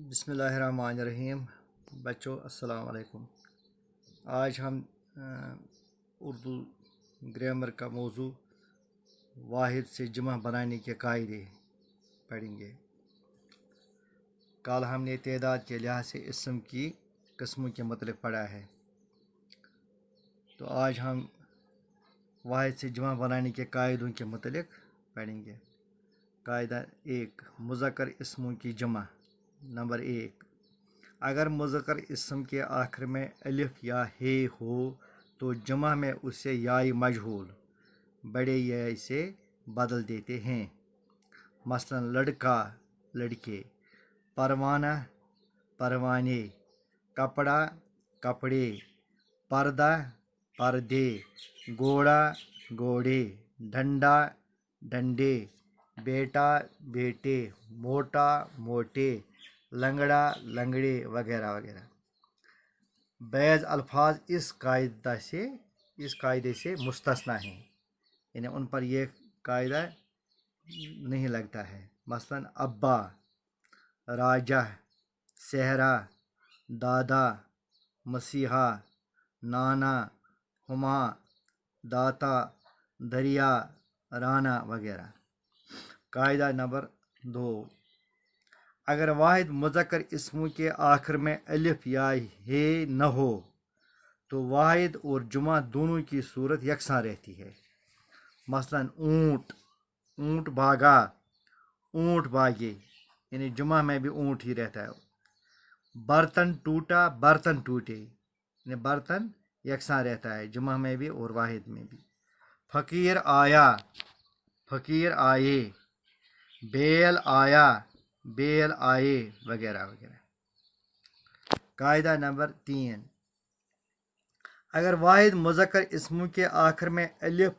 बिस्मिल्लाहिर्रहमानिर्रहीम। बच्चों अस्सलाम वालेकुम। आज हम उर्दू ग्रामर का मौजू वाहिद से जमा बनाने के कायदे पढ़ेंगे। कल हमने तादाद के लिहाज से इस्म की किस्मों के मतलब पढ़ा है, तो आज हम वाहिद से जमा बनाने के कायदों के मतलब पढ़ेंगे। कायदा 1, मुज़क्कर इस्मों की जमा। नंबर 1, अगर मुज़क्कर इस्म के आखिर में अलिफ या हे हो तो जमा में उसे याई मजहूल बड़े या से बदल देते हैं। मसलन लड़का लड़के, परवाना परवाने, कपड़ा कपड़े, पर्दा पर्दे, घोड़ा घोड़े, डंडा डंडे, बेटा बेटे, मोटा मोटे, लंगड़ा लंगड़े वगैरह वगैरह। बैज़ अल्फाज इस कायदे से मुस्तस्ना हैं, यानी उन पर यह कायदा नहीं लगता है। मसलन अब्बा, राजा, सहरा, दादा, मसीहा, नाना, हुमा, दाता, दरिया, राना वगैरह। कायदा नंबर 2, अगर वाहिद मुज़क्कर इस्मों के आखिर में अलिफ या हे न हो तो वाहिद और जुमा दोनों की सूरत यकसां रहती है। मसलन ऊँट ऊँट भागा, ऊँट भागे, यानी जुमा में भी ऊँट ही रहता है। बर्तन टूटा, बर्तन टूटे, यानी बर्तन यकसां रहता है जुमा में भी और वाहिद में भी। फ़कीर आया, फ़कीर आए, बेल आया, बेल आए वगैरह वगैरह। कायदा नंबर 3, अगर वाहिद मुज़क्कर इस्मों के आखिर में अलिफ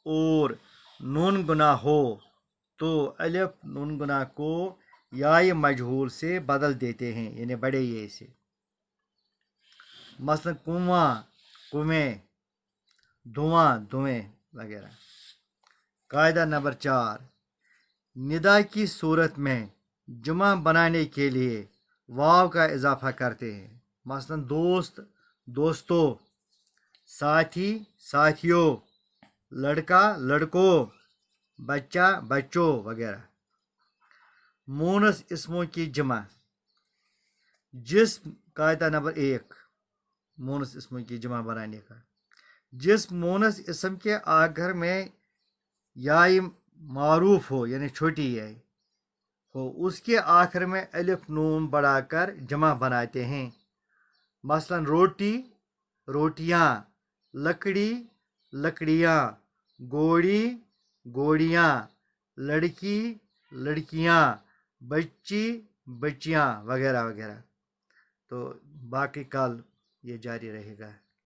और नून गुना हो तो अलिफ नून गुना को याय मजहूल से बदल देते हैं, यानी बड़े ये से। मसलन कुआं कुएं, धुआं धुएं वगैरह। कायदा नंबर 4, निदा की सूरत में जुमा बनाने के लिए वाव का इजाफा करते हैं। मसलन दोस्त दोस्तों, साथी साथियों, लड़का लड़कों, बच्चा बच्चों वगैरह। मोनस इस्मों की जमा। कायदा नंबर 1, मोनस इस्मों की जमा बनाने का, जिस मोनस इस्म के आखिर में याई मारूफ हो यानी छोटी है हो उसके आखिर में अलिफ नून बढ़ाकर जमा बनाते हैं। मसलन रोटी रोटियां, लकड़ी लकड़ियां, घोड़ी घोड़ियां, लड़की लड़कियां, बच्ची बच्चियां वगैरह वगैरह। तो बाकी कल ये जारी रहेगा।